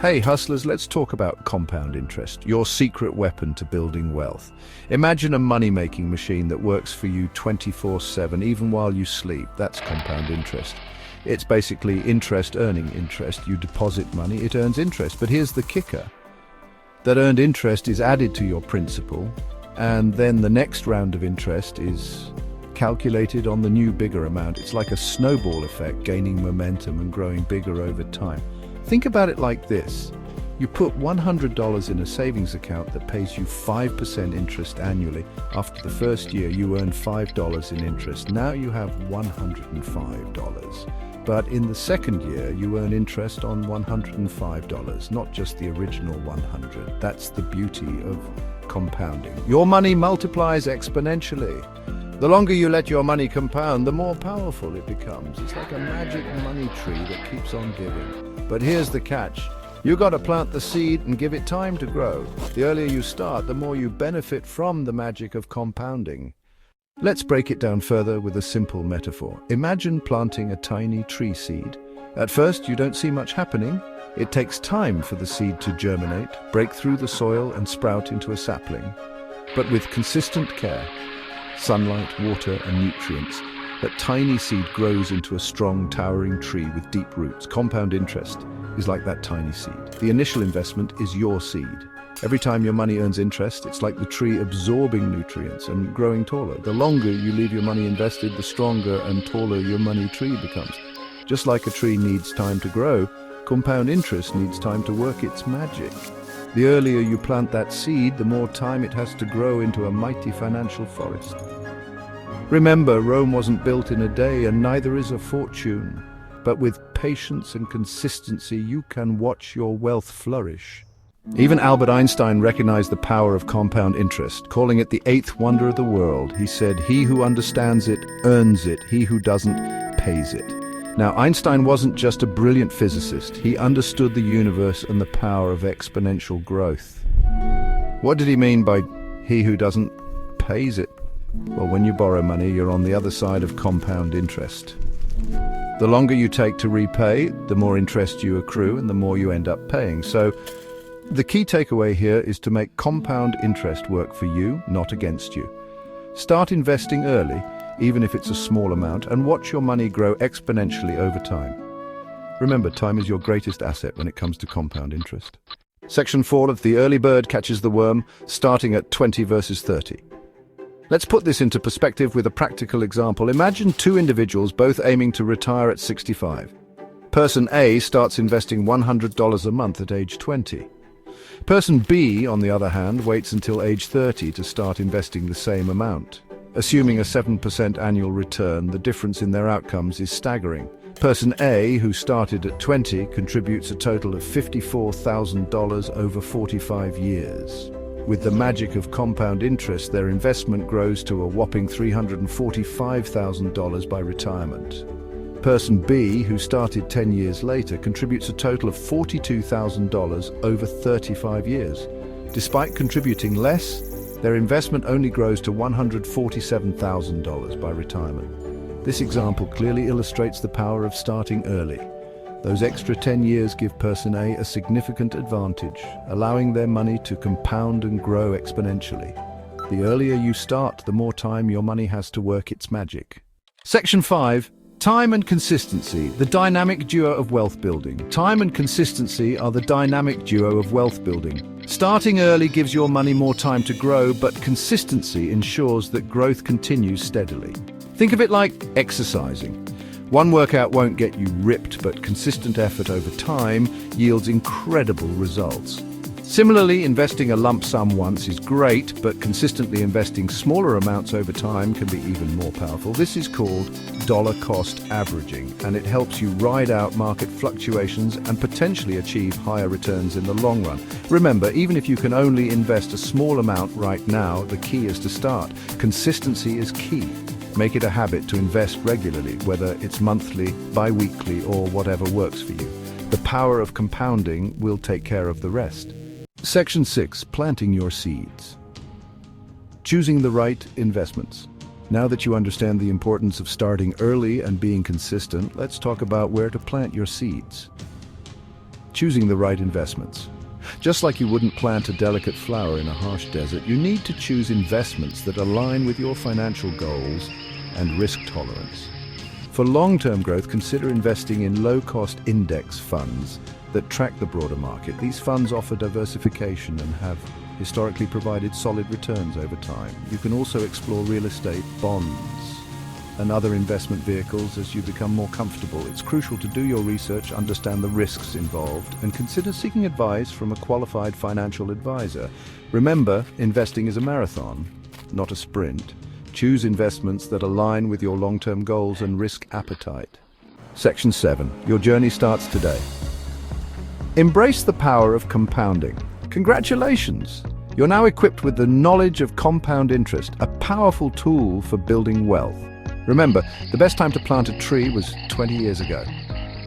Hey hustlers, let's talk about compound interest, your secret weapon to building wealth. Imagine a money-making machine that works for you 24/7, even while you sleep. That's compound interest. It's basically interest earning interest. You deposit money, it earns interest. But here's the kicker. That earned interest is added to your principal, and then the next round of interest is calculated on the new bigger amount. It's like a snowball effect, gaining momentum and growing bigger over time. Think about it like this. You put $100 in a savings account that pays you 5% interest annually. After the first year, you earn $5 in interest. Now you have $105. But in the second year, you earn interest on $105, not just the original 100. That's the beauty of compounding. Your money multiplies exponentially. The longer you let your money compound, the more powerful it becomes. It's like a magic money tree that keeps on giving. But here's the catch. You got to plant the seed and give it time to grow. The earlier you start, the more you benefit from the magic of compounding. Let's break it down further with a simple metaphor. Imagine planting a tiny tree seed. At first, you don't see much happening. It takes time for the seed to germinate, break through the soil and sprout into a sapling. But with consistent care, sunlight, water, and nutrients, that tiny seed grows into a strong, towering tree with deep roots. Compound interest is like that tiny seed. The initial investment is your seed. Every time your money earns interest, it's like the tree absorbing nutrients and growing taller. The longer you leave your money invested, the stronger and taller your money tree becomes. Just like a tree needs time to grow, compound interest needs time to work its magic. The earlier you plant that seed, the more time it has to grow into a mighty financial forest. Remember, Rome wasn't built in a day, and neither is a fortune. But with patience and consistency, you can watch your wealth flourish. Even Albert Einstein recognized the power of compound interest, calling it the eighth wonder of the world. He said, "He who understands it earns it, he who doesn't pays it." Now, Einstein wasn't just a brilliant physicist. He understood the universe and the power of exponential growth. What did he mean by "he who doesn't pays it"? Well, when you borrow money, you're on the other side of compound interest. The longer you take to repay, the more interest you accrue and the more you end up paying. So, the key takeaway here is to make compound interest work for you, not against you. Start investing early, even if it's a small amount, and watch your money grow exponentially over time. Remember, time is your greatest asset when it comes to compound interest. Section 4 of The Early Bird Catches the Worm, starting at 20 verses 30. Let's put this into perspective with a practical example. Imagine two individuals both aiming to retire at 65. Person A starts investing $100 a month at age 20. Person B, on the other hand, waits until age 30 to start investing the same amount. Assuming a 7% annual return, the difference in their outcomes is staggering. Person A, who started at 20, contributes a total of $54,000 over 45 years. With the magic of compound interest, their investment grows to a whopping $345,000 by retirement. Person B, who started 10 years later, contributes a total of $42,000 over 35 years. Despite contributing less, their investment only grows to $147,000 by retirement. This example clearly illustrates the power of starting early. Those extra 10 years give Person A a significant advantage, allowing their money to compound and grow exponentially. The earlier you start, the more time your money has to work its magic. Section 5. Time and consistency, the dynamic duo of wealth building. Time and consistency are the dynamic duo of wealth building. Starting early gives your money more time to grow, but consistency ensures that growth continues steadily. Think of it like exercising. One workout won't get you ripped, but consistent effort over time yields incredible results. Similarly, investing a lump sum once is great, but consistently investing smaller amounts over time can be even more powerful. This is called dollar cost averaging, and it helps you ride out market fluctuations and potentially achieve higher returns in the long run. Remember, even if you can only invest a small amount right now, the key is to start. Consistency is key. Make it a habit to invest regularly, whether it's monthly, bi-weekly, or whatever works for you. The power of compounding will take care of the rest. Section 6. Planting your seeds. Choosing the right investments. Now that you understand the importance of starting early and being consistent, let's talk about where to plant your seeds. Choosing the right investments. Just like you wouldn't plant a delicate flower in a harsh desert, you need to choose investments that align with your financial goals and risk tolerance. For long-term growth, consider investing in low-cost index funds that track the broader market. These funds offer diversification and have historically provided solid returns over time. You can also explore real estate, bonds, and other investment vehicles as you become more comfortable. It's crucial to do your research, understand the risks involved, and consider seeking advice from a qualified financial advisor. Remember, investing is a marathon, not a sprint. Choose investments that align with your long-term goals and risk appetite. Section 7. Your journey starts today. Embrace the power of compounding. Congratulations! You're now equipped with the knowledge of compound interest, a powerful tool for building wealth. Remember, the best time to plant a tree was 20 years ago.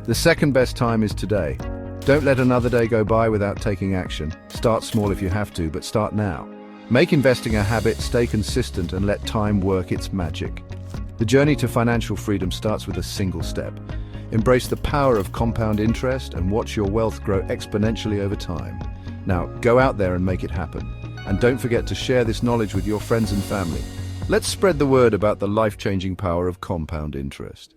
The second best time is today. Don't let another day go by without taking action. Start small if you have to, but start now. Make investing a habit, stay consistent, and let time work its magic. The journey to financial freedom starts with a single step. Embrace the power of compound interest and watch your wealth grow exponentially over time. Now, go out there and make it happen. And don't forget to share this knowledge with your friends and family. Let's spread the word about the life-changing power of compound interest.